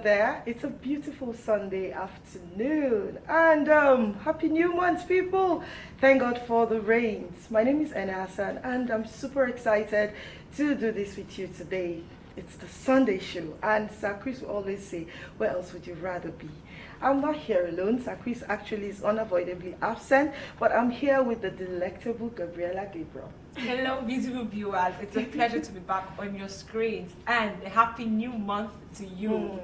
out there. It's a beautiful Sunday afternoon and happy new month, people. Thank God for the rains. My name is Anna Hassan and I'm super excited to do this with you today. It's the Sunday show and Sir Chris will always say, where else would you rather be? I'm not here alone. Sir Chris actually is unavoidably absent, but I'm here with the delectable Gabriela Gabriel. Hello, beautiful viewers. It's a pleasure to be back on your screens and a happy new month to you.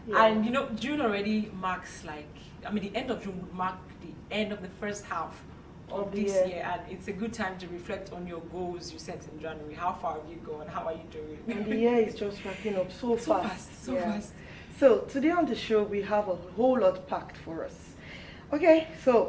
Yeah. And you know, June already marks the end of June would mark the end of the first half of this year, and it's a good time to reflect on your goals you set in January. How far have you gone? How are you doing? And the year is just wrapping up so fast. So fast. So today on the show we have a whole lot packed for us. Okay, so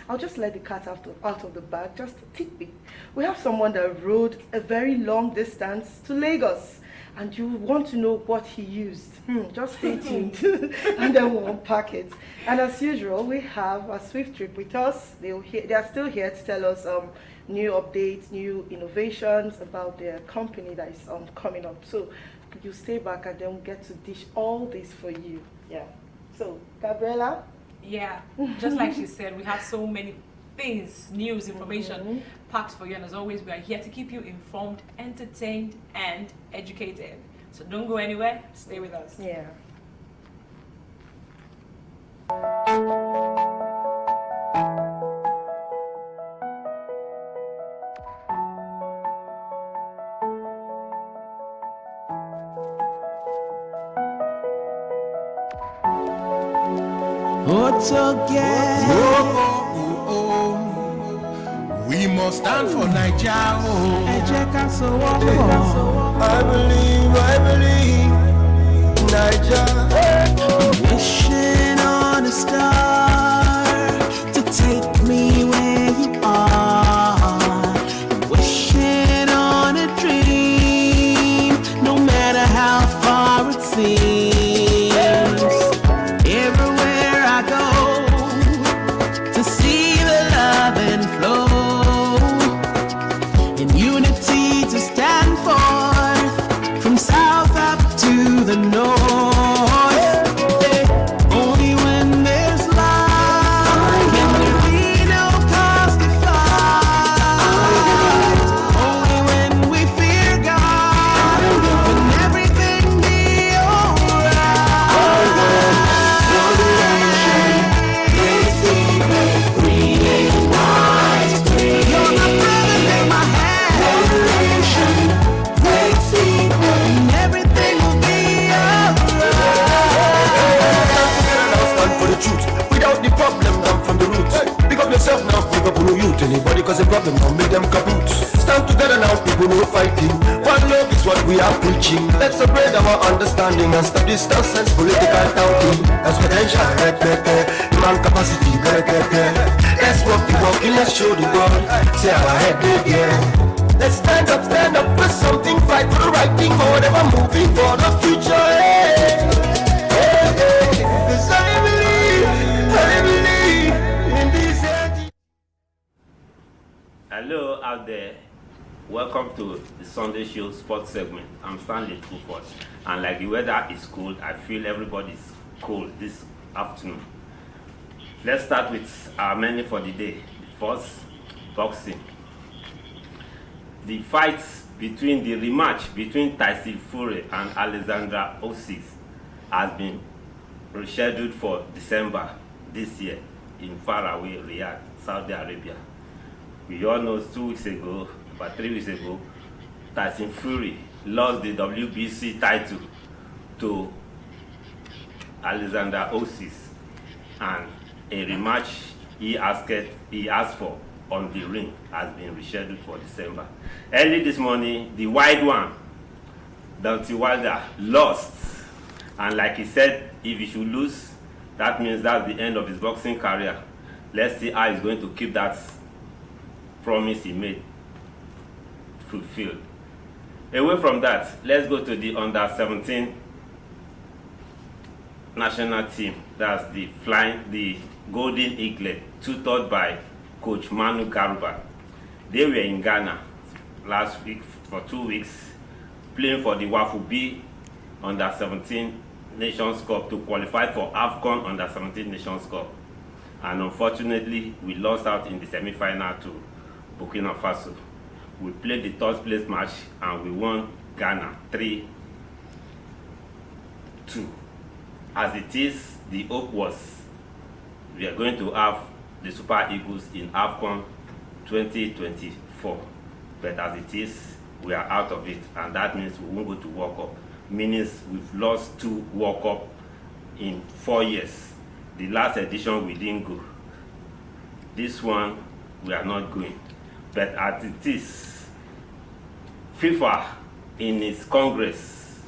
I'll just let the cat out of the bag, just a tidbit. We have someone that rode a very long distance to Lagos, and you want to know what he used. Just stay tuned, and then we'll unpack it. And as usual, we have a Swift Trip with us. They are still here to tell us new updates, new innovations about their company that is coming up. So you stay back, and then we'll get to dish all this for you. Yeah. So Gabriela. Yeah, just like she said, we have so many things, news, information packed for you, and as always, we are here to keep you informed, entertained, and educated. So don't go anywhere, stay with us. Yeah. We must stand for Nigeria. I believe, Nigeria. Wishing on a star to take me where you are. Wishing on a dream, no matter how far it seems. Everywhere I go to see the love and flow, in unity to stand forth from south up to the north. Only when there's love can there be no cause to fight. Only when we fear God can everything be alright. You're my brother, take my hand. And everything will be Stand for the truth. Without the problem, come from the roots. Pick up yourself now, pick up on youth. Anybody cause a problem, don't make them kaput. Stand together now, people no fighting. One love is what we are preaching. Let's spread our understanding and stop this nonsense political talking. That's potential, man capacity, let's walk the walk, let's show the world. Say our head, yeah. Let's stand up for something, fight for the right thing, or never moving for the future. Hey, hey, hey. 'Cause I believe in this end. Hello out there, welcome to the Sunday Show sports segment. I'm Stanley Kufot, and like the weather is cold, I feel everybody's cold this afternoon. Let's start with our menu for the day. The first, boxing. The the rematch between Tyson Fury and Alexandra Usyk has been rescheduled for December this year in faraway Riyadh, Saudi Arabia. We all know 2 weeks ago, about 3 weeks ago, Tyson Fury lost the WBC title to Alexander Usyk, and a rematch he asked for on the ring has been rescheduled for December. Early this morning, the wide one, Deontay Wilder, lost, and like he said, if he should lose, that means that's the end of his boxing career. Let's see how he's going to keep that promise he made fulfilled. Away from that, let's go to the under-17 national team. That's the Golden Eaglet, tutored by Coach Manu Garba. They were in Ghana last week for 2 weeks, playing for the Wafubi under-17 Nations Cup to qualify for AFCON Under 17 Nations Cup. And unfortunately, we lost out in the semi-final to Burkina Faso. We played the third place match and we won Ghana 3-2. As it is, the hope was we are going to have the Super Eagles in AFCON 2024. But as it is, we are out of it, and that means we won't go to World Cup. Meaning we've lost 2 World Cup in 4 years. The last edition we didn't go. This one we are not going. But as it is, FIFA in its Congress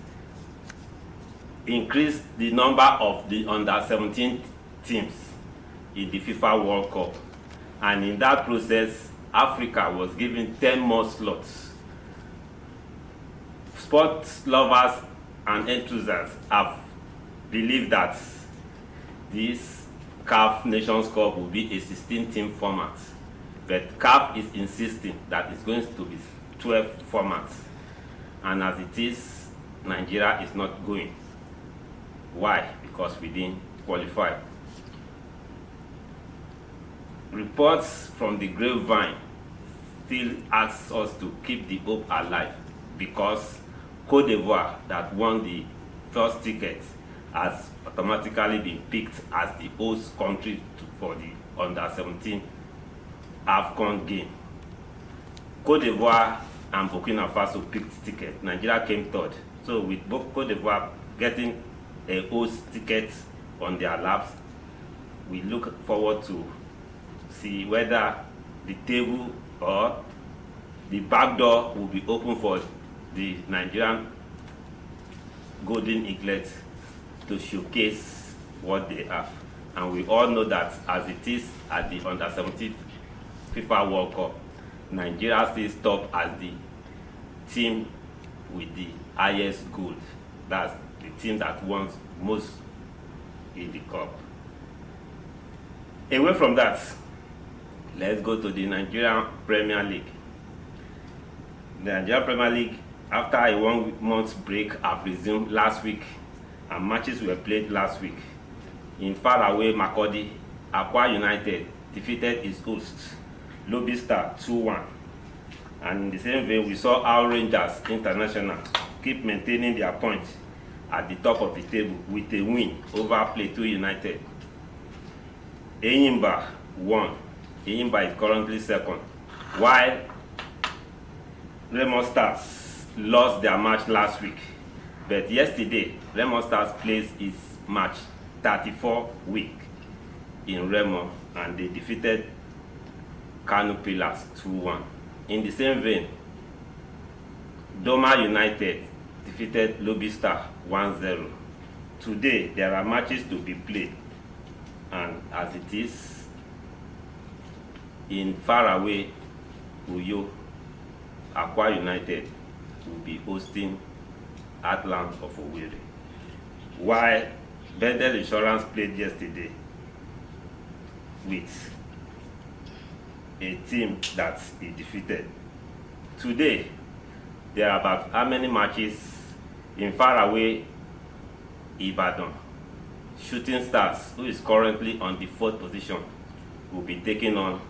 increased the number of the under 17 teams in the FIFA World Cup, and in that process Africa was given 10 more slots. Sports lovers and enthusiasts have believed that this CAF Nations Cup will be a 16-team format, but CAF is insisting that it's going to be 12 formats, and as it is, Nigeria is not going. Why? Because we didn't qualify. Reports from the grapevine still ask us to keep the hope alive, because Cote d'Ivoire, that won the first ticket, has automatically been picked as the host country for the under 17 AFCON game. Cote d'Ivoire and Burkina Faso picked ticket. Nigeria came third. So with both Cote d'Ivoire getting a host ticket on their laps, we look forward to see whether the table or the back door will be open for the Nigerian Golden Eaglets to showcase what they have. And we all know that as it is at the under 17 FIFA World Cup, Nigeria stays top as the team with the highest gold. That's the team that won most in the cup. Away from that, let's go to the Nigerian Premier League. The Nigerian Premier League, after a 1 month break, have resumed last week, and matches were played last week. In faraway Makurdi, Akwa United defeated its host, Lobby Star 2-1. And in the same vein, we saw our Rangers International keep maintaining their points at the top of the table with a win over Plateau United. Enyimba won. Enyimba is currently second, while Remo Stars lost their match last week. But yesterday, Remo Stars plays its match 34 week in Remo, and they defeated Kano Pillars 2-1. In the same vein, Doma United defeated Lobby Star 1-0. Today, there are matches to be played, and as it is, in faraway Uyo, Akwa United will be hosting Atlant of Owerri, while Bendel Insurance played yesterday with a team that he defeated. Today, there are about how many matches in faraway Ibadan? Shooting Stars, who is currently on the 4th position, will be taking on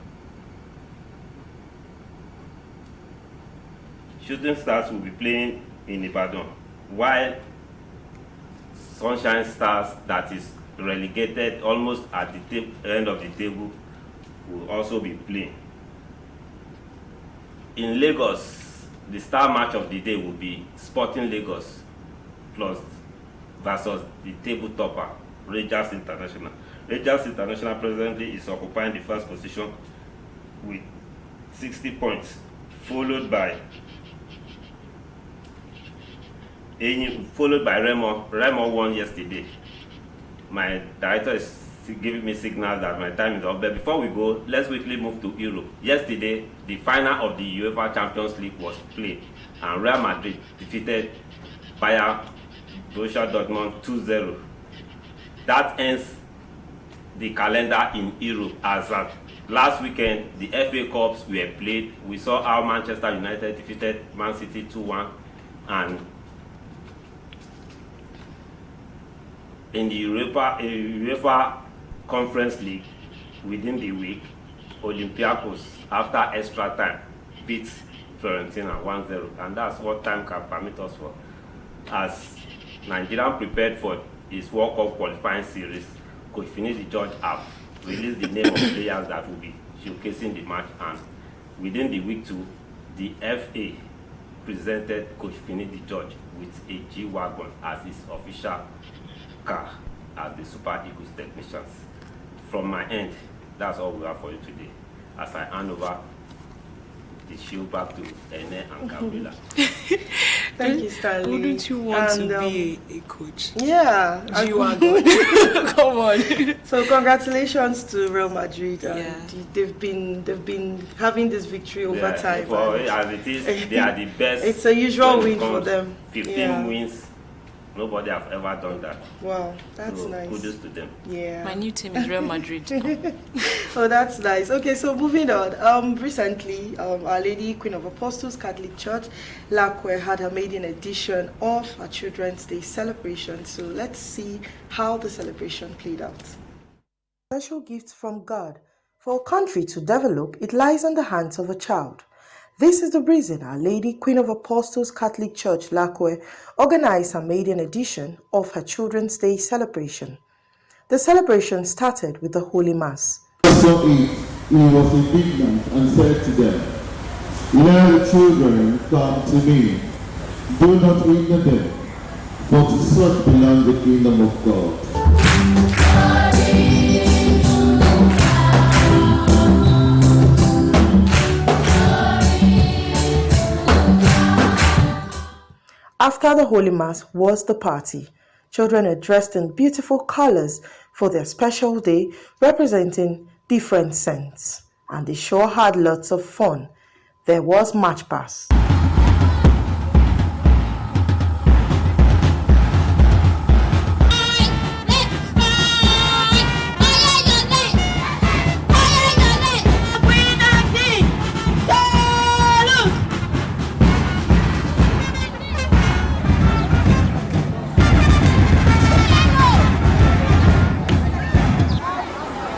Shooting Stars will be playing in Ibadan, while Sunshine Stars, that is relegated almost at the end of the table, will also be playing. In Lagos, the star match of the day will be Sporting Lagos plus versus the table topper, Rangers International. Rangers International presently is occupying the first position with 60 points, followed by Remo. Remo won yesterday. My director is giving me signals that my time is up. But before we go, let's quickly move to Europe. Yesterday, the final of the UEFA Champions League was played, and Real Madrid defeated Bayern Borussia Dortmund 2-0. That ends the calendar in Europe, as at last weekend the FA Cups were played. We saw how Manchester United defeated Man City 2-1, and In the UEFA Conference League, within the week, Olympiacos, after extra time, beat Fiorentina 1-0, and that's what time can permit us for. As Nigeria prepared for its World Cup qualifying series, Coach Finidi George have released the name of players that will be showcasing the match, and within the week too, the FA presented Coach Finidi George with a G-Wagon as his official car as the Super Eagles technicians. From my end, that's all we have for you today, as I hand over the show back to Ene and Gabriela. Thank you, Stanley. Wouldn't you want And, to be a coach? Yeah. Come on. So congratulations to Real Madrid. And Yeah. they've been having this victory over Yeah, time. for and as it is, they are the best. it's a usual when it win for comes them. 15 Yeah. wins. Nobody have ever done that. Wow, that's So nice. kudos to them. Yeah. My new team is Real Madrid. Oh, that's nice. Okay, so moving on. Recently, Our Lady Queen of Apostles Catholic Church, Lakwe, had her maiden edition of her Children's Day celebration. So let's see how the celebration played out. Special gifts from God. For a country to develop, it lies in the hands of a child. This is the reason Our Lady Queen of Apostles Catholic Church, Lakwe, organized her maiden edition of her Children's Day celebration. The celebration started with the Holy Mass. Saw it, he was indignant and said to them, "Let the children come to me. Do not hinder them, for to such belongs the kingdom of God." After the Holy Mass was the party. Children are dressed in beautiful colors for their special day, representing different scents. And they sure had lots of fun. There was March Pass.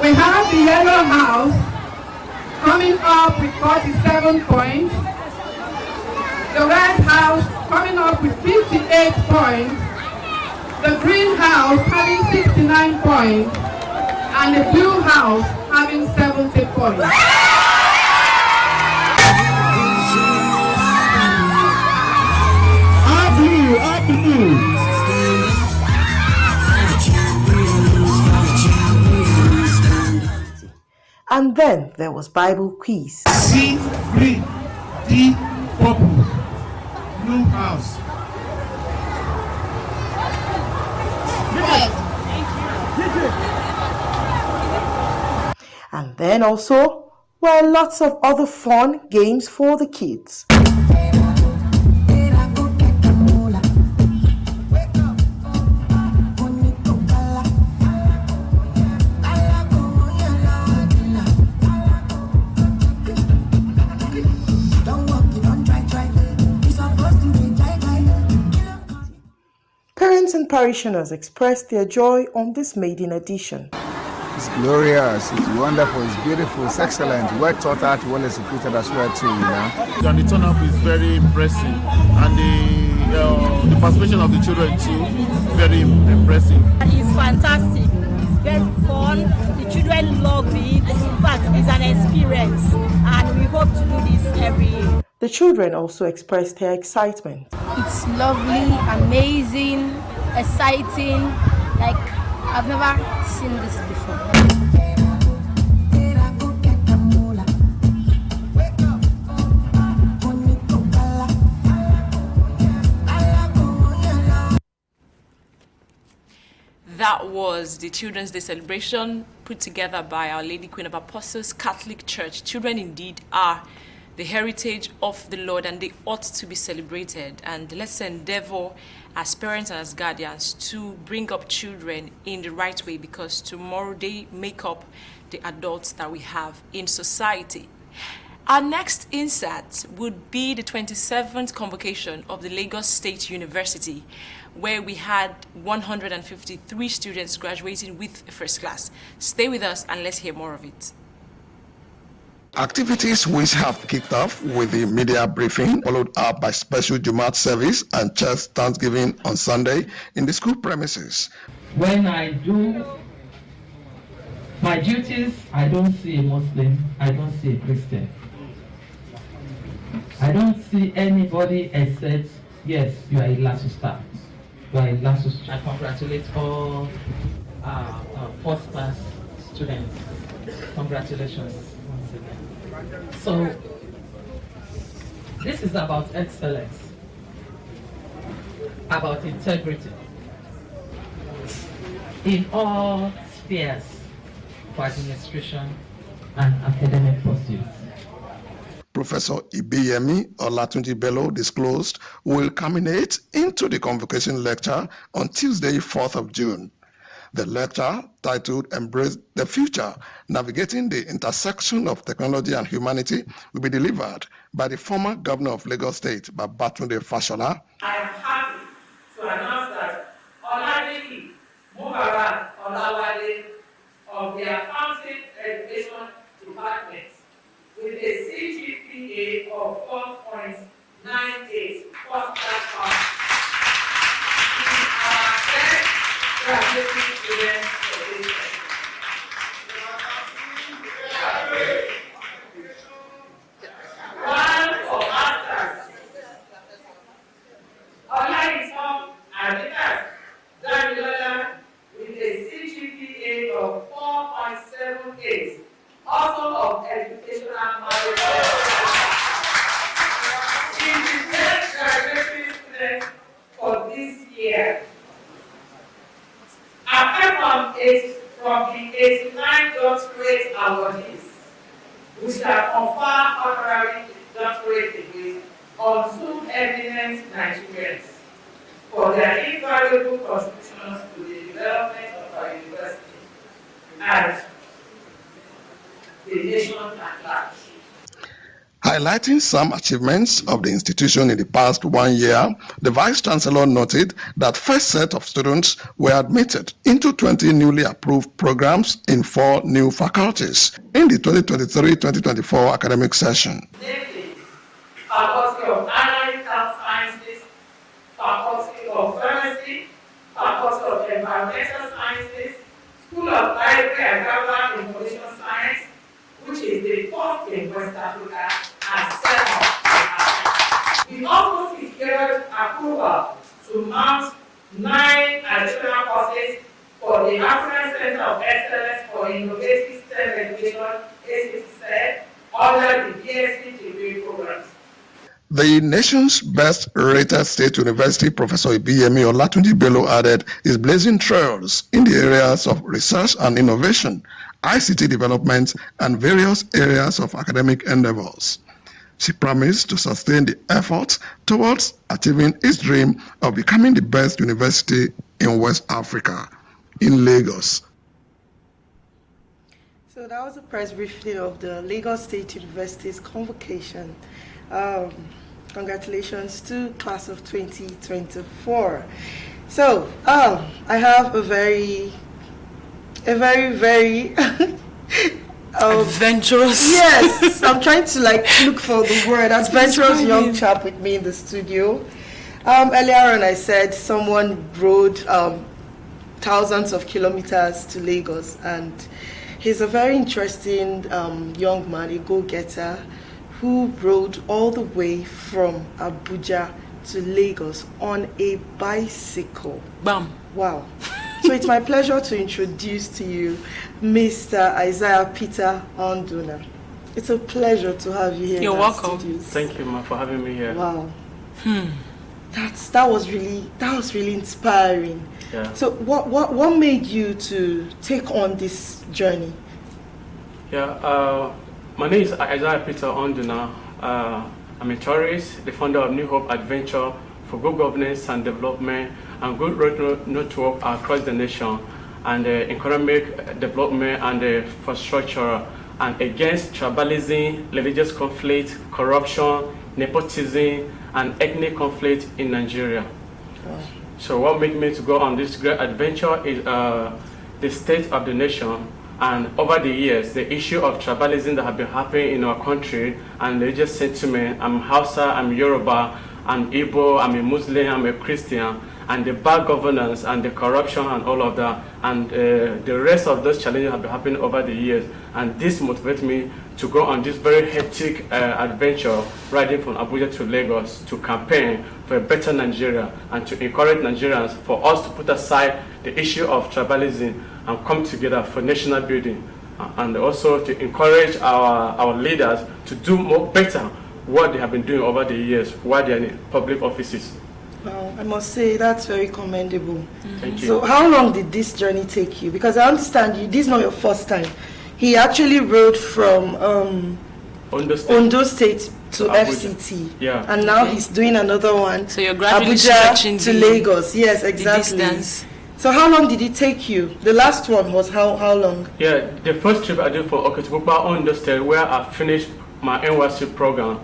We have the Yellow House coming up with 47 points. The Red House coming up with 58 points. The Green House having 69 points. And the Blue House having 70 points. Up blue. And then there was Bible quiz. C, green. D, purple. Blue house. And then also were lots of other fun games for the kids. Parents and parishioners expressed their joy on this maiden edition. It's glorious, it's wonderful, it's beautiful, it's excellent, well thought out, well executed as well too, you know. And the turn-up is very impressive, and the participation of the children too, very impressive. It's fantastic, it's very fun, the children love it, in fact it's an experience and we hope to do this every year. The children also expressed their excitement. It's lovely, amazing, exciting, like I've never seen this before. That was the Children's Day celebration put together by Our Lady Queen of Apostles Catholic Church. Children indeed are the heritage of the Lord and they ought to be celebrated. And let's endeavor as parents and as guardians to bring up children in the right way, because tomorrow they make up the adults that we have in society. Our next insert would be the 27th convocation of the Lagos State University, where we had 153 students graduating with first class. Stay with us and let's hear more of it. Activities which have kicked off with the media briefing, followed up by special Jumat service and church Thanksgiving on Sunday in the school premises. When I do my duties, I don't see a Muslim, I don't see a Christian. I don't see anybody except, yes, you are a LASU staff. You are a LASU student. I congratulate all first class students. Congratulations once again. So, this is about excellence, about integrity in all spheres for administration and academic pursuits. Professor Ibiyemi Olatunji Bello disclosed will culminate into the convocation lecture on Tuesday, 4th of June. The lecture, titled Embrace the Future, Navigating the Intersection of Technology and Humanity, will be delivered by the former governor of Lagos State, Babatunde Fashola. I am happy to announce that Oladele Mubarak Olawale of the Accounting Education Department with a CGPA of 4.98 first class pass is our first graduating student for this year. One for masters. Olaitan Adidas Damilola with a CGPA of 4.78. Also of educational knowledge. She is the best graduating student for this year. Apart from the 89 doctorate awardees, we shall confer honorary doctorate degrees on 2 eminent Nigerians for their invaluable contributions to the development of our university and the nation at large. Highlighting some achievements of the institution in the past 1 year, the Vice Chancellor noted that first set of students were admitted into 20 newly approved programs in 4 new faculties in the 2023-2024 academic session. Namely, Faculty of Analytical Sciences, Faculty of Pharmacy, Faculty of Environmental Sciences, School of Library and Global Information Science, which is the first in West Africa and second in Africa. We also secured approval to mount 9 additional courses for the African Center of Excellence for Innovative STEM Education, ACTSED, under the BSc degree programs. The nation's best-rated state university, Professor Ibiyemi Olatunji Bello added, is blazing trails in the areas of research and innovation, ICT development, and various areas of academic endeavors. She promised to sustain the efforts towards achieving its dream of becoming the best university in West Africa, in Lagos. So that was a press briefing of the Lagos State University's convocation. Congratulations to class of 2024. So I have a very adventurous. Yes, I'm trying to look for the word. Adventurous young chap with me in the studio. Earlier on, I said someone rode thousands of kilometers to Lagos, and he's a very interesting young man, a go-getter, who rode all the way from Abuja to Lagos on a bicycle. Bam. Wow. So it's my pleasure to introduce to you Mr. Isaiah Peter Onduna. It's a pleasure to have you here. You're welcome. Studios. Thank you, ma, for having me here. Wow. That was really inspiring. Yeah. So what made you to take on this journey? Yeah. My name is Isaiah Peter Onduna. I'm a tourist, the founder of New Hope Adventure for good governance and development and good road network across the nation, and economic development and infrastructure and against tribalism, religious conflict, corruption, nepotism, and ethnic conflict in Nigeria. So what made me to go on this great adventure is the state of the nation, and over the years, the issue of tribalism that have been happening in our country and religious sentiment. I'm Hausa, I'm Yoruba, I'm Igbo, I'm a Muslim, I'm a Christian, and the bad governance and the corruption and all of that, and the rest of those challenges have been happening over the years. And this motivates me to go on this very hectic adventure, riding from Abuja to Lagos to campaign for a better Nigeria and to encourage Nigerians for us to put aside the issue of tribalism and come together for national building, and also to encourage our leaders to do more better what they have been doing over the years while they are in public offices. Wow, I must say that's very commendable. Thank you. So how long did this journey take you? Because I understand this is not your first time. He actually rode from Ondo State to Abuja. FCT. Yeah. And now he's doing another one. So you're gradually stretching Abuja to the Lagos. Yes, exactly. The distance. So how long did it take you? The last one was how long? Yeah, the first trip I did for Okitipupa Ondo State, where I finished my NYC program,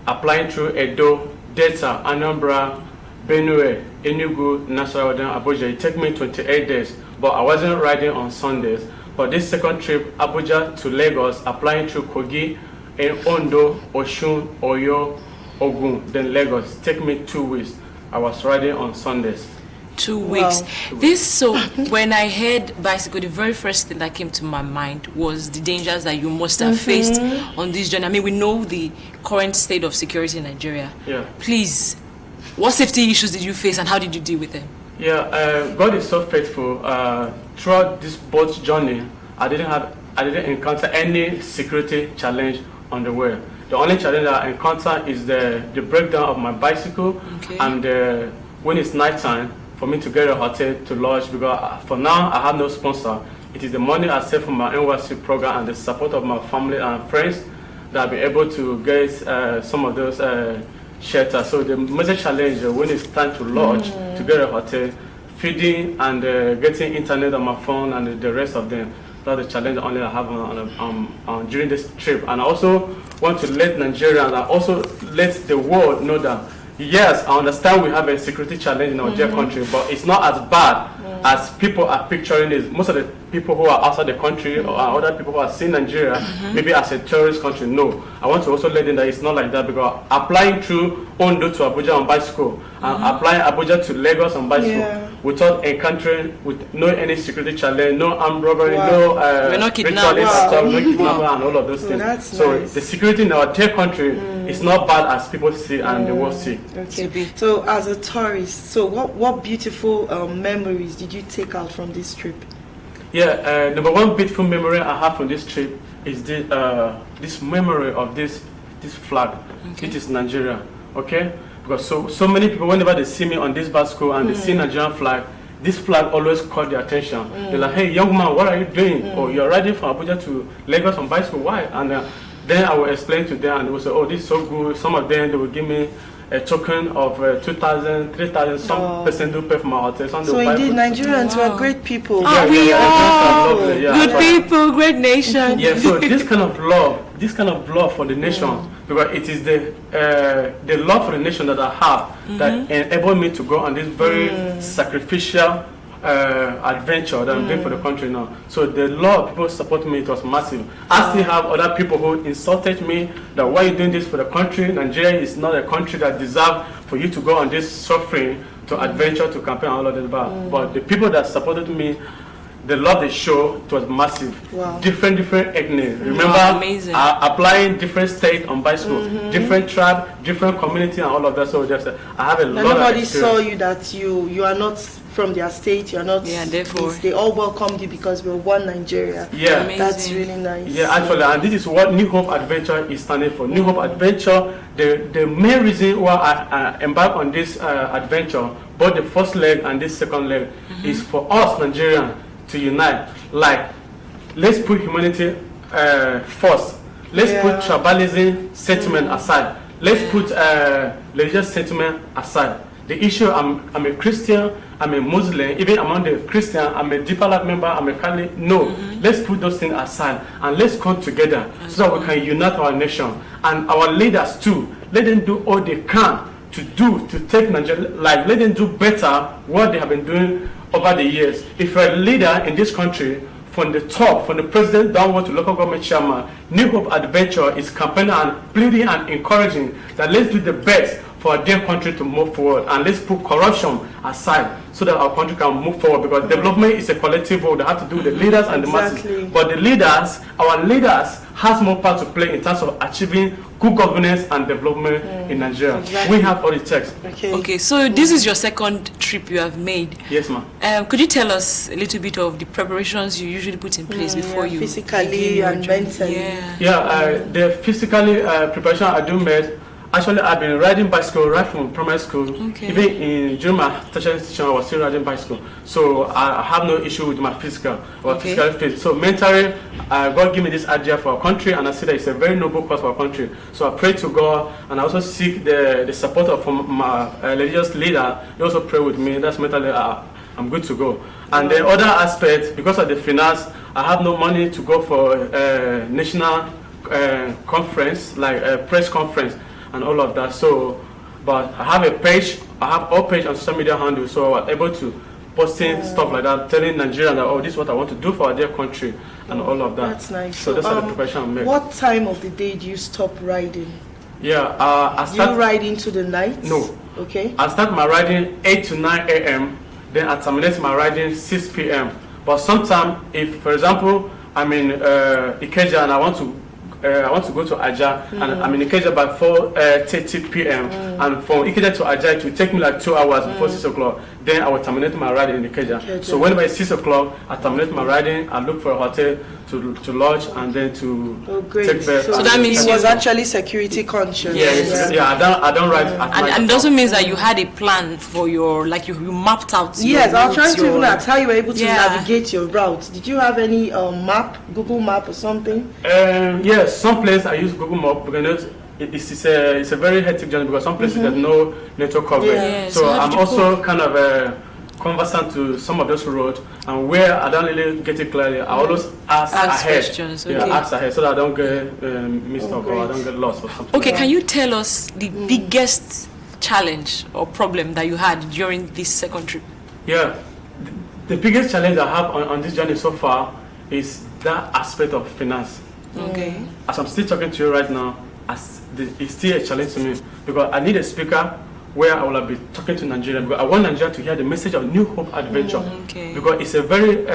applying through Edo, Delta, Anambra, Benue, Enugu, Nasarawa, then Abuja. It took me 28 days, but I wasn't riding on Sundays. But this second trip, Abuja to Lagos, applying through Kogi, and Ondo, Osun, Oyo, Ogun, then Lagos. Take me 2 weeks. I was riding on Sundays. 2 weeks. Wow. So when I heard bicycle, the very first thing that came to my mind was the dangers that you must have faced on this journey. I mean, we know the current state of security in Nigeria. Yeah. Please, what safety issues did you face and how did you deal with them? Yeah, God is so faithful. Throughout this boat journey, I didn't encounter any security challenge on the way. The only challenge that I encountered is the breakdown of my bicycle, and when it's nighttime, for me to get a hotel to lodge, because for now I have no sponsor. It is the money I save from my NYC program and the support of my family and friends that I'll be able to get some of those shelters. So the major challenge when it's time to lodge, to get a hotel, feeding and getting internet on my phone and the rest of them. That's the challenge only I have on during this trip. And I also want to let Nigerians and also let the world know that yes, I understand we have a security challenge in our dear country, but it's not as bad as people are picturing it. Most of the people who are outside the country or other people who are seeing Nigeria maybe as a terrorist country. No, I want to also let them that it's not like that, because applying through Ondo to Abuja on bicycle and applying Abuja to Lagos on bicycle without encountering with no any security challenge, no armed robbery, no ritual no kidnapping and all of those things. So nice. the security in our dear country is not bad as people see and the world see. Okay. So as a tourist, so what beautiful memories did you take out from this trip? Yeah, number one beautiful memory I have from this trip is this memory of this flag. It is Nigeria, okay? Because so many people, whenever they see me on this bicycle and they see Nigerian flag, this flag always caught their attention. They're like, hey, young man, what are you doing? Oh, you're riding from Abuja to Lagos on bicycle, why? And then I will explain to them, and they will say, oh, this is so good. Some of them, they will give me a token of 2,000, 3,000, some percent do pay for my hotel. So indeed, Nigerians were great people. We are good people, great nation. Yeah, so this kind of love for the nation, because it is the love for the nation that I have that enabled me to go on this very sacrificial adventure that I'm doing for the country now. So the love people support me, it was massive. I still have other people who insulted me that why are you doing this for the country? Nigeria is not a country that deserves for you to go on this suffering to adventure, to campaign, all of that. But the people that supported me, the love they show, it was massive. Wow. Different ethnic. Remember, applying different state on bicycle, different tribe, different community, and all of that. So just I have a lot of experience. Nobody saw you that you are not from their state. You are not. Yeah, therefore they all welcomed you because we're one Nigeria. Yeah, that's really nice. Yeah, actually, and this is what New Hope Adventure is standing for. New Hope Adventure. The main reason why I embark on this adventure, both the first leg and this second leg, is for us Nigerians to unite. Like, let's put humanity first. Let's put tribalism sentiment aside. Let's put religious sentiment aside. The issue, I'm a Christian, I'm a Muslim, even among the Christian, I'm a Deeper Life member, I'm a Catholic. No, let's put those things aside and let's come together so that we can unite our nation. And our leaders too, let them do all they can to take Nigeria, like let them do better what they have been doing over the years. If you're a leader in this country, from the top, from the president downward to local government chairman, New Hope Adventure is campaigning and pleading and encouraging that let's do the best for our dear country to move forward, and let's put corruption aside so that our country can move forward, because development is a collective role that have to do with the leaders and the masses. But the leaders, our leaders, has more part to play in terms of achieving good governance and development in Nigeria. We have all the text. Okay, so this is your second trip you have made. Yes, ma'am. Could you tell us a little bit of the preparations you usually put in place before you physically and mentally? The physically preparation I do made. Actually, I've been riding bicycle right from primary school. Even during my tertiary institution, I was still riding bicycle. So I have no issue with my physical or physical fit. So mentally, God gave me this idea for our country, and I see that it's a very noble cause for our country. So I pray to God, and I also seek the support of my religious leader. They also pray with me. That's mentally, I'm good to go. And the other aspect, because of the finance, I have no money to go for a national conference, like a press conference and all of that. So, but I have a page, I have all page on social media handles, so I was able to posting stuff like that, telling Nigerians that, oh, this is what I want to do for their country and all of that. That's nice. So that's the preparation I made. What time of the day do you stop riding? Yeah, I start. Do you ride into the night? No. Okay. I start my riding 8 to 9 a.m. Then I terminate my riding 6 p.m. But sometimes, if, for example, I'm in Ikeja and I want to go to Aja, and I'm in Ikeja by 4:30 p.m. And from Ikeja to Aja, it will take me like 2 hours before 6 o'clock. Then I will terminate my riding in Ikeja. So whenever it's 6 o'clock, I terminate my riding, I look for a hotel to lodge, and then to take bath. So that means he was actually security conscious. I don't ride at night. And it also means that you had a plan for your, like you mapped out. Yes, I was trying to even ask how you were able to navigate your route. Did you have any map, Google Map or something? Yes, some places I use Google Map because it's a very hectic journey, because some places there's no network coverage. So I'm also kind of conversant to some of those roads, and where I don't really get it clearly, I always ask ahead. Questions, ask ahead so that I don't get mixed up or I don't get lost or something. Okay, can you tell us the biggest challenge or problem that you had during this second trip? Yeah, the biggest challenge I have on this journey so far is that aspect of finance. Okay. As I'm still talking to you right now, it's still a challenge to me, because I need a speaker where I will be talking to Nigeria, because I want Nigeria to hear the message of New Hope Adventure, because it's a very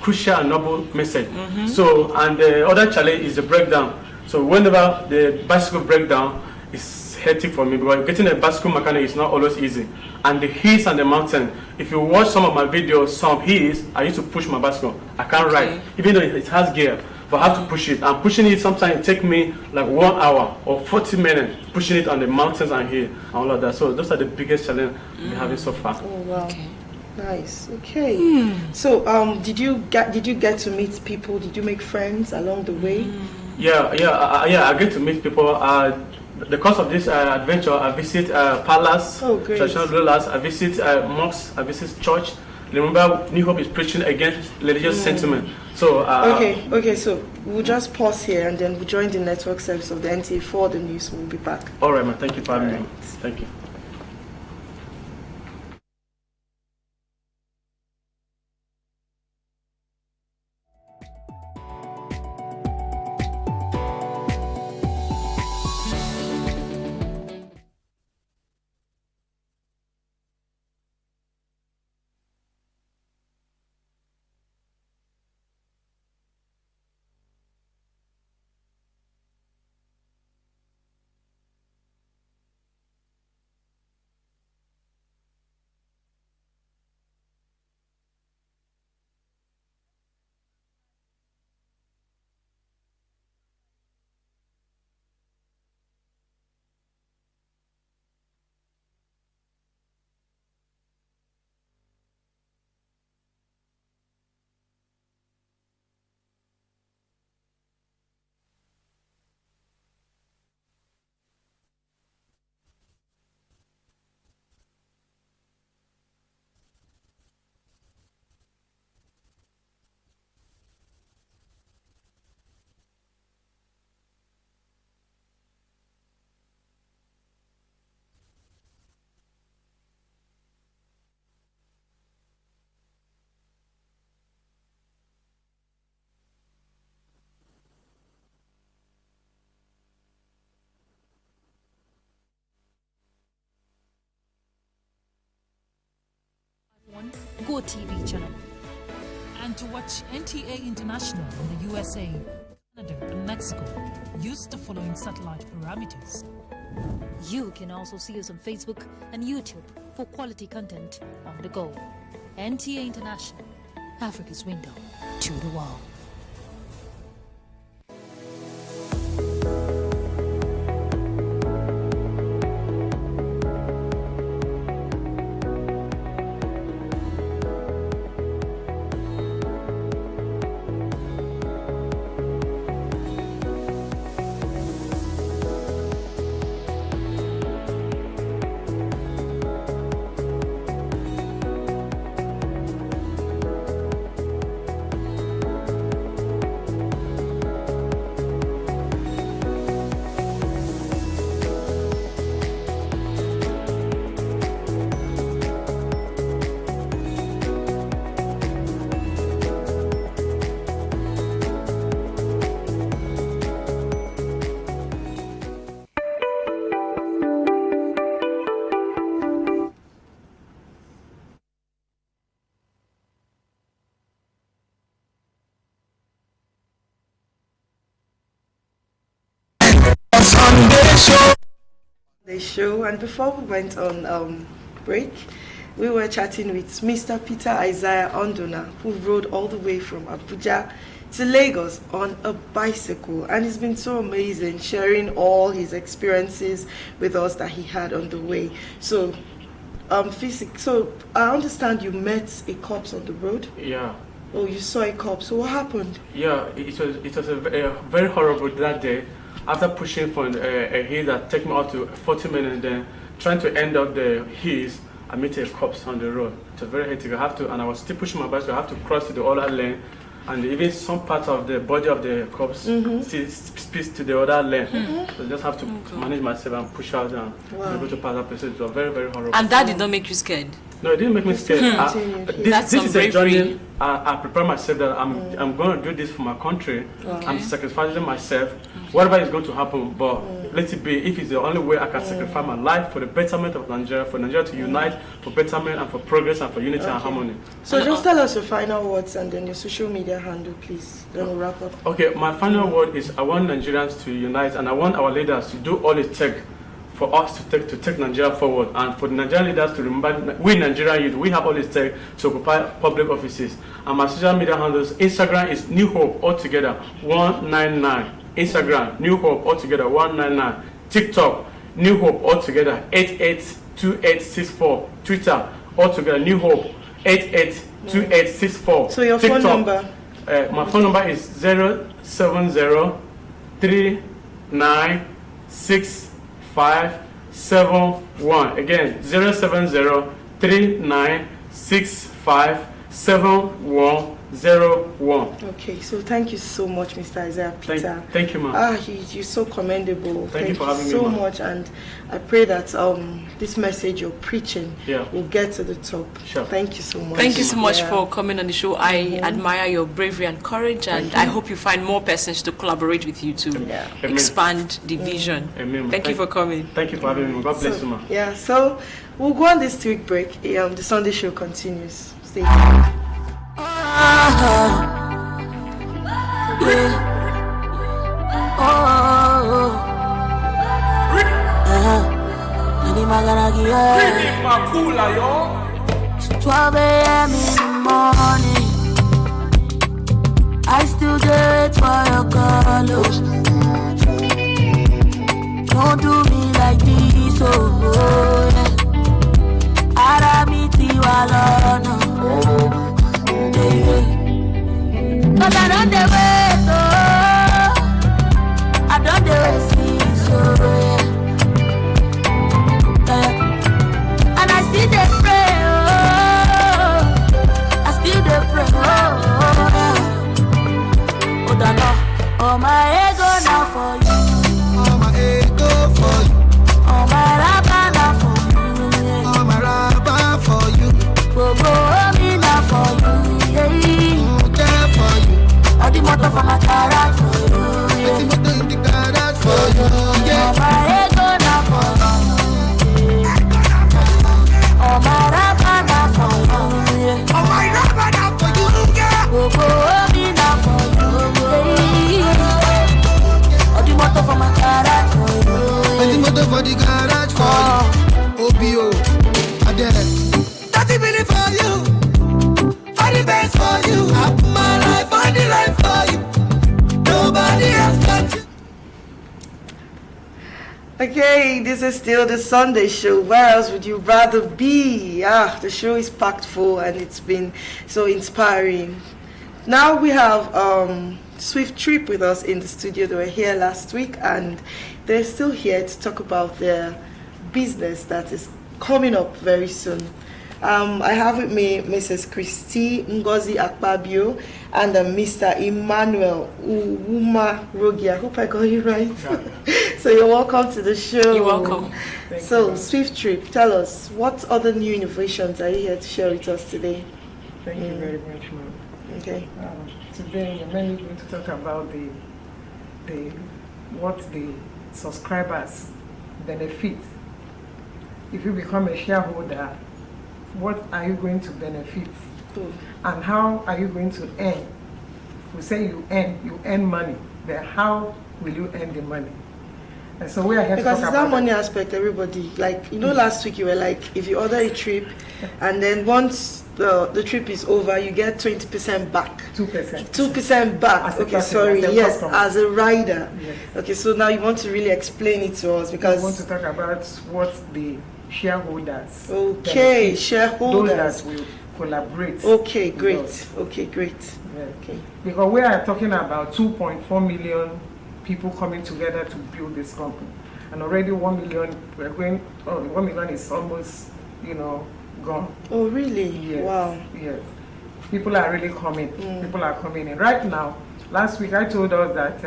crucial and noble message. So, and the other challenge is the breakdown. So whenever the bicycle breakdown, it's hectic for me, because getting a bicycle mechanic is not always easy. And the hills and the mountain, if you watch some of my videos, some hills, I used to push my bicycle. I can't ride, even though it has gear. But I have to push it. And pushing it sometimes it takes me like 1 hour or 40 minutes pushing it on the mountains and hill and all of that. So those are the biggest challenge we're having so far. Oh wow. Okay. Nice. Okay. So did you get to meet people? Did you make friends along the way? I get to meet people. The course of this adventure, I visit palace, traditional rulers, I visit mosques, I visit church. Remember, New Hope is preaching against religious sentiment. So okay. So we'll just pause here, and then we'll join the network service of the NTA for the news. We'll be back. All right, man. Thank you for having me. Thank you. Go TV channel. And to watch NTA International in the USA, Canada, and Mexico, use the following satellite parameters. You can also see us on Facebook and YouTube for quality content on the go. NTA International, Africa's window to the world. The show, and before we went on break, we were chatting with Mr. Peter Isaiah Ondona, who rode all the way from Abuja to Lagos on a bicycle, and it's been so amazing sharing all his experiences with us that he had on the way. So, so I understand you met a corpse on the road. Yeah. Oh, you saw a corpse. So what happened? Yeah, it was a very horrible that day. After pushing for a hill that took me up to 40 minutes, then trying to end up the hills, I met a corpse on the road. It was very hectic. And I was still pushing my bicycle. I have to cross to the other lane, and even some part of the body of the corpse still speaks to the other lane. So I just have to manage myself and push out and be able to pass that place. It was very, very horrible. And that did not make you scared? No, it didn't make me scared. This is a journey. I prepare myself that I'm going to do this for my country. Okay. I'm sacrificing myself. Whatever is going to happen, but let it be. If it's the only way I can sacrifice my life for the betterment of Nigeria, for Nigeria to unite, for betterment and for progress and for unity and harmony. So just tell us your final words and then your social media handle, please. Then we'll wrap up. Okay, my final word is I want Nigerians to unite, and I want our leaders to do all it takes for us to take Nigeria forward, and for the Nigerian leaders to remember we Nigerian youth, we have all it takes to occupy public offices. And my social media handles, Instagram is New Hope altogether 199. Instagram, New Hope altogether 199. TikTok, New Hope altogether 882864. Twitter, altogether New Hope 882864. So your TikTok, phone number? My phone number is 070396571. Again, 07039657101. Okay, so thank you so much, Mr. Isaiah Peter. Thank you, ma'am. You're so commendable. Thank you for having me so much, and I pray that this message you're preaching will get to the top. Sure. Thank you so much. Thank you so much for coming on the show. I admire your bravery and courage, and I hope you find more persons to collaborate with you to expand the vision. Amen. Thank you for coming. Thank you for having me. God bless you, ma'am. Yeah, so we'll go on this 2-week break. The Sunday show continues. Stay tuned. It's 12 a.m. in the morning. I still wait for your call. Don't do me like this, yeah. Cause I don't wait, I don't see, so and I still pray, I still pray, oh my ego now for you, oh my ego for you, oh my rap for the garage for you. OBO, I did it. 30 minutes for you. For the best for you. I put my life on the line for you. Nobody else got you. Okay, this is still the Sunday show. Where else would you rather be? The show is packed full and it's been so inspiring. Now we have Swift Trip with us in the studio. They were here last week and they're still here to talk about their business that is coming up very soon. I have with me Mrs. Christy Ngozi Akpabio and Mr. Emmanuel Uwuma Rogi. I hope I got you right. So you're welcome to the show. You're welcome. So Swift Trip, tell us, what other new innovations are you here to share with us today? Thank you very much, ma'am. Okay. Today we're mainly going to talk about what the subscribers benefit. If you become a shareholder, what are you going to benefit? And how are you going to earn? We say you earn money. Then how will you earn the money? And so we are here to talk because it's about that money aspect, everybody. Like, last week you were like, if you order a trip and then once the trip is over, you get 20% back. 2%. 2% back. As a Okay, customer, sorry. as a Yes, customer. as a rider. Yes. Okay, so now you want to really explain it to us because we want to talk about what the shareholders. Okay, benefit, shareholders. Those that will collaborate. Okay, great. us. Okay, great. Yeah. Okay. Because we are talking about 2.4 million people coming together to build this company. And already 1 million, 1 million is almost, gone. Oh, really? Yes. Wow. Yes. People are really coming. People are coming in. Right now, last week I told us that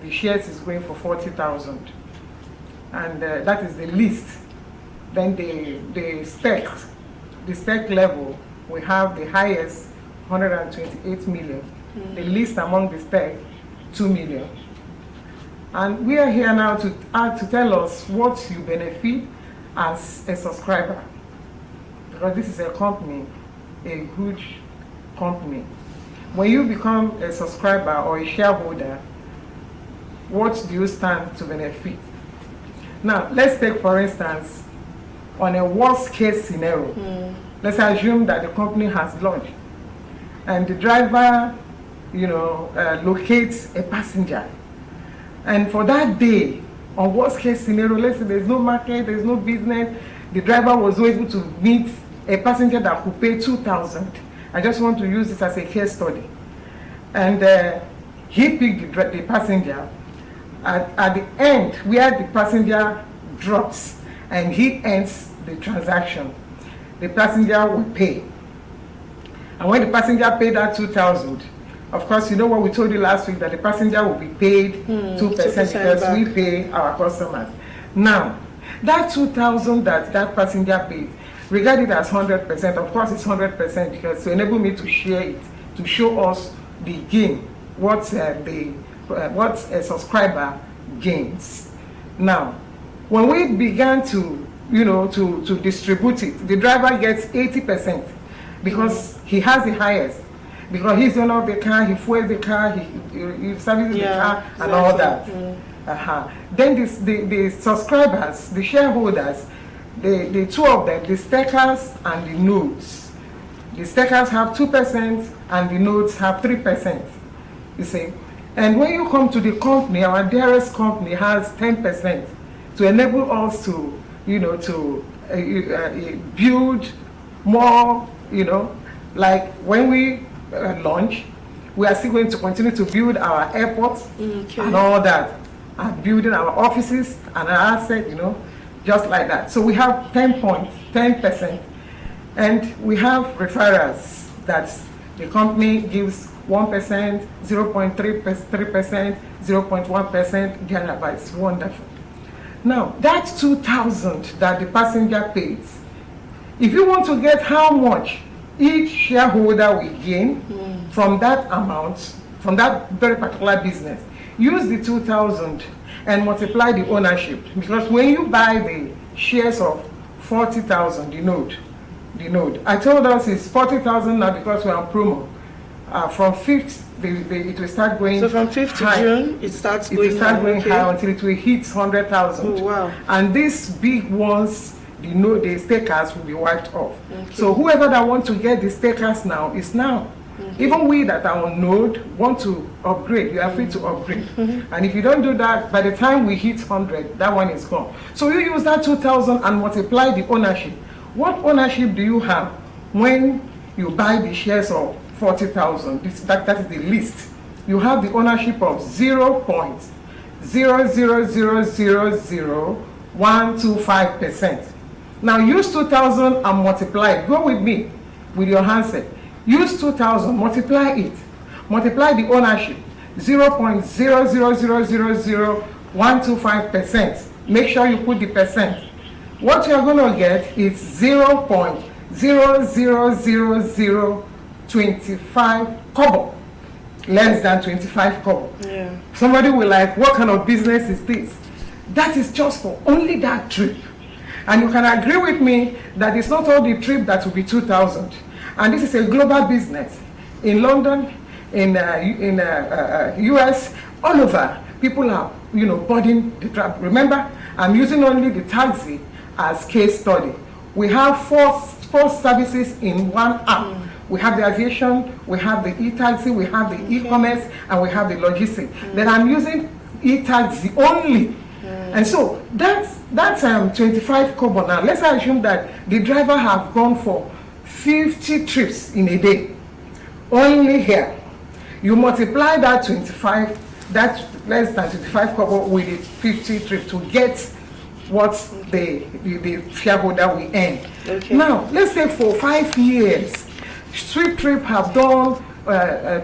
the shares is going for 40,000. And that is the least. Then the spec level, we have the highest 128 million. The least among the spec, 2 million. And we are here now to tell us what you benefit as a subscriber. Because this is a company, a huge company. When you become a subscriber or a shareholder, what do you stand to benefit? Now, let's take, for instance, on a worst case scenario, let's assume that the company has launched and the driver, locates a passenger. And for that day, on worst case scenario, let's say there's no market, there's no business, the driver was able to meet a passenger that could pay 2,000. I just want to use this as a case study. And he picked the passenger. At the end, where the passenger drops and he ends the transaction, the passenger will pay. And when the passenger paid that 2,000, of course, you know what we told you last week, that the passenger will be paid 2% because back. we pay our customers. Now, that 2,000 that passenger paid, regard it as 100%. Of course, it's 100% because to enable me to share it, to show us the gain, what a subscriber gains. Now, when we began to distribute it, the driver gets 80% because he has the highest. Because he's the owner of the car, he fuels the car, he services the car, and all that. Then the subscribers, the shareholders, the two of them, the stakers and the nodes. The stakers have 2% and the nodes have 3%. You see? And when you come to the company, our dearest company has 10% to enable us to, build more, like when we launch, we are still going to continue to build our airports and all that, and building our offices and our assets, just like that. So we have 10%, and we have referrals that the company gives 1%, 0.3%, 0.1%, thereabouts. Wonderful. Now, that 2,000 that the passenger pays, if you want to get how much each shareholder will gain from that amount, from that very particular business, use the 2,000 and multiply the ownership. Because when you buy the shares of 40,000, the node, I told us it's 40,000 now because we're on promo. From 5th it will start going. So from 5th to high. June, it starts It going will start high, going okay. high until it will hit 100,000. Oh, wow. And these big ones, the stakers will be wiped off. Okay. So whoever that want to get the stakers now is now. Even we that are on node want to upgrade, you are free to upgrade. And if you don't do that, by the time we hit 100, that one is gone. So you use that 2,000 and multiply the ownership. What ownership do you have when you buy the shares of 40,000? That is the least. You have the ownership of 0.0000125%. Now use 2,000 and multiply it. Go with me with your handset. Use 2,000, multiply it. Multiply the ownership, 0.0000125%. Make sure you put the percent. What you're going to get is 0.00025 kobo. Less than 25 kobo. Yeah. Somebody will like, what kind of business is this? That is just for only that trip. And you can agree with me that it's not all the trip that will be 2,000. And this is a global business. In London, in US, all over, people are, boarding the trap. Remember, I'm using only the taxi as case study. We have four services in one app. We have the aviation, we have the e-taxi, we have the e-commerce, and we have the logistics. Then I'm using e-taxi only. And so that's 25 kobo now. Let's assume that the driver have gone for 50 trips in a day. Only here. You multiply that 25, that's less than 25 kobo with the 50 trips to get what the shareholder will earn. Okay. Now, let's say for 5 years, Sweep Trip have done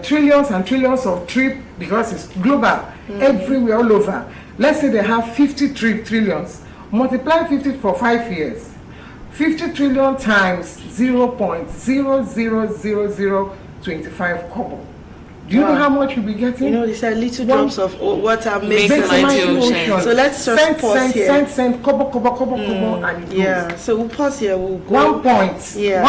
trillions and trillions of trips because it's global, everywhere, all over. Let's say they have 50 trillions. Multiply 50 for 5 years. 50 trillion times 0.00025 kobo. Do you know how much you'll be getting? These are little drops of water makes makes a mighty ocean. So let's just pause here. Cent, kobo, and it goes. Yeah, so we'll pause here. We'll go. 1 point. Yeah,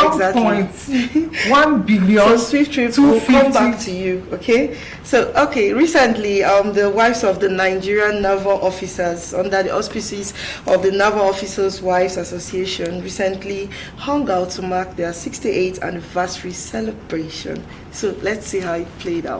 1 billion. So Swift Trip will come back to you, okay? So, recently, the wives of the Nigerian naval officers, under the auspices of the Naval Officers' Wives Association, recently hung out to mark their 68th anniversary celebration. So let's see how it played out.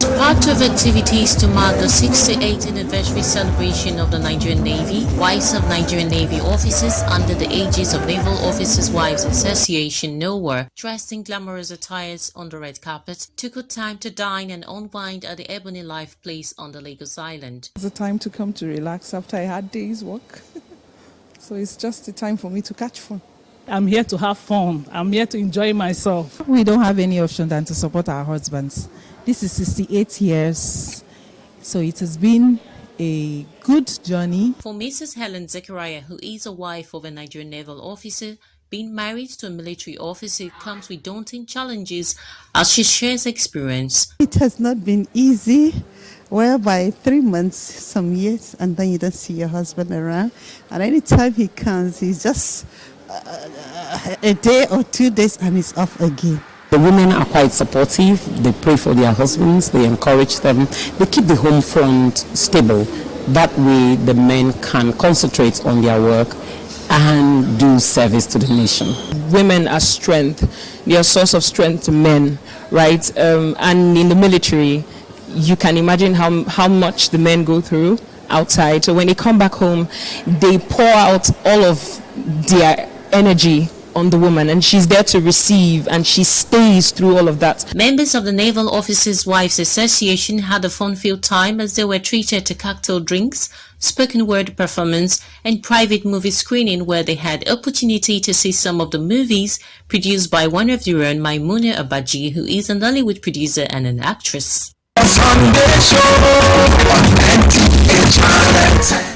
Part of activities to mark the 68th anniversary celebration of the Nigerian Navy, wives of Nigerian Navy officers under the aegis of Naval Officers' Wives Association (NOWA), dressed in glamorous attires on the red carpet, took out time to dine and unwind at the Ebony Life Place on the Lagos Island. It's a time to come to relax after a hard day's work. So it's just a time for me to catch fun. I'm here to have fun. I'm here to enjoy myself. We don't have any option than to support our husbands. This is 68 years, so it has been a good journey. For Mrs. Helen Zechariah, who is a wife of a Nigerian naval officer, being married to a military officer comes with daunting challenges as she shares experience. It has not been easy, whereby 3 months, some years, and then you don't see your husband around. And anytime he comes, he's just a day or 2 days and he's off again. The women are quite supportive. They pray for their husbands. They encourage them. They keep the home front stable. That way the men can concentrate on their work and do service to the nation. Women are strength. They are a source of strength to men, right? And in the military, you can imagine how much the men go through outside. So when they come back home, they pour out all of their energy on the woman, and she's there to receive, and she stays through all of that. Members of the Naval Officers' Wives Association had a fun-filled time as they were treated to cocktail drinks, spoken word performance, and private movie screening, where they had opportunity to see some of the movies produced by one of their own, Maimuna Abaji, who is a Nollywood producer and an actress. Sunday show on NTA.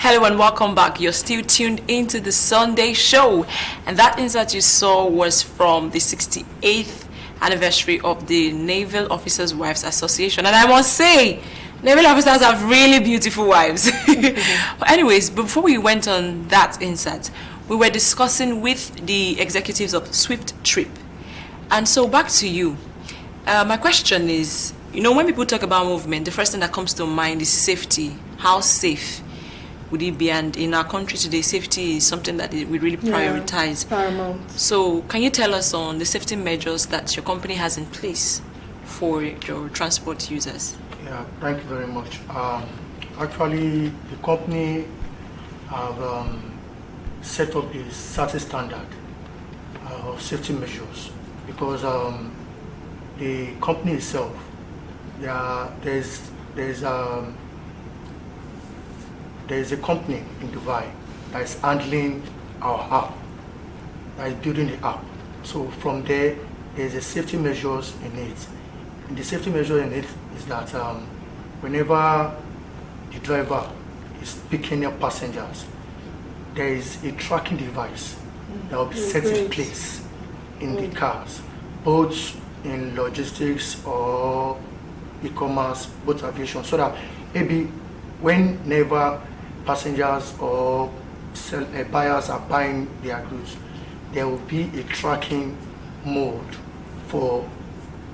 Hello and welcome back. You're still tuned into the Sunday show, and that insert you saw was from the 68th anniversary of the Naval Officers' Wives Association, and I must say, naval officers have really beautiful wives. But anyways, before we went on that insert, we were discussing with the executives of Swift Trip, and so back to you. My question is, when people talk about movement, the first thing that comes to mind is safety. How safe would it be? And in our country today, safety is something that we really prioritize. Paramount. So can you tell us on the safety measures that your company has in place for your transport users? Yeah, thank you very much. Actually, the company have set up a certain standard of safety measures because the company itself, there's a company in Dubai that is handling our app, that is building the app. So from there's a safety measures in it. And the safety measure in it is that whenever the driver is picking up passengers, there is a tracking device that will be set in place in the cars, both in logistics or e-commerce, both aviation, so that maybe whenever passengers or buyers are buying their goods, there will be a tracking mode for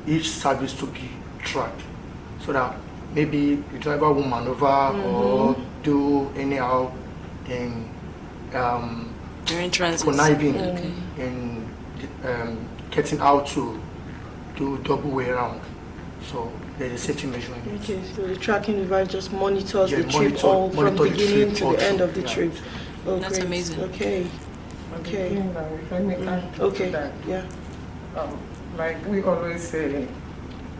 each service to be tracked, so that maybe the driver will maneuver or do anyhow in during transit, conniving in getting out to do double way around. So there's a safety measure in it. Okay, so the tracking device just monitors the trip all from beginning to the end of the trip. Oh, that's great. amazing. Okay. Okay. If I may add to that, like we always say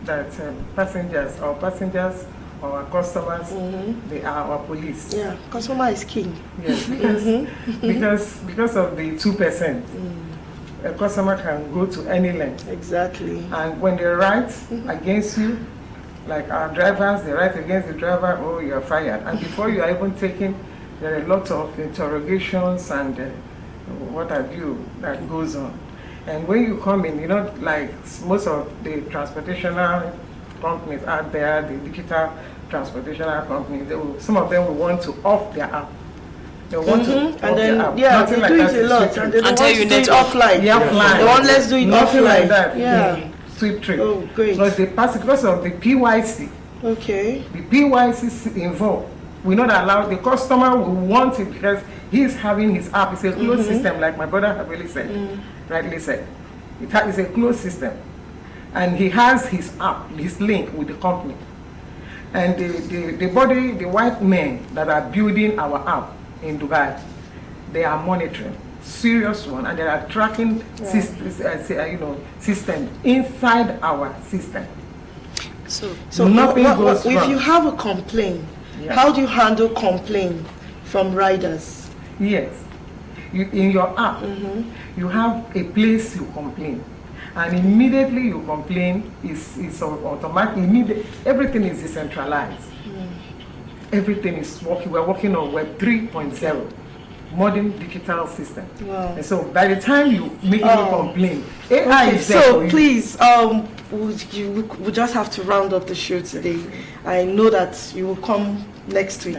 that passengers or our customers, they are our police. Yeah, customer is king. Yes, because of the 2%, a customer can go to any length. Exactly. And when they write against you, like our drivers, they write against the driver, oh, you're fired. And before you are even taken, there are a lot of interrogations and what have you that goes on. And when you come in, like most of the transportational companies out there, the digital transportational companies, some of them will want to off their app. They want to off their app. Yeah, Nothing they like do that it a lot. And they don't want to do it offline. Yeah, offline. They want let's do it Nothing offline. like that. Yeah. Sweep trip. Oh, great. Because they pass it because of the PYC. Okay. The PYC involved. We're not allowed, the customer will want it because he's having his app. It's a closed system, like my brother really said, rightly said. It's a closed system. And he has his app, his link with the company. And the white men that are building our app in Dubai, they are monitoring, serious one, and there are tracking systems inside our system. So nothing goes wrong. If you have a complaint, how do you handle complaint from riders? Yes, in your app, you have a place you complain, and immediately you complain is automatic. Everything is decentralized. Everything is working. We're working on Web 3.0, modern digital system. Wow. And so by the time you make any complaint, AI is there for so you. please, we just have to round up the show today. I know that you will come next week.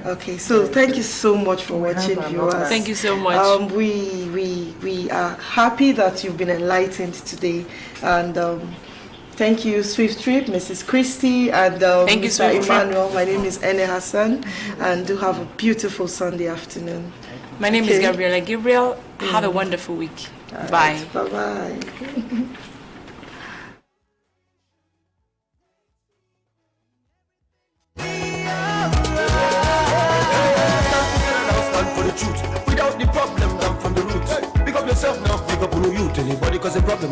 Okay, so thank you so much for watching, viewers. Thank you so much. We are happy that you've been enlightened today, and thank you, Swift Trip, Mrs. Christie, and thank you, Mr. Swift Emmanuel. My name is Ene Hassan, and do have a beautiful Sunday afternoon. My name is Gabriela Gabriel. Have a wonderful week. Bye. Bye-bye. Without the problem, I'm from the roots. Pick up yourself now, pick up on youth. Anybody cause a problem.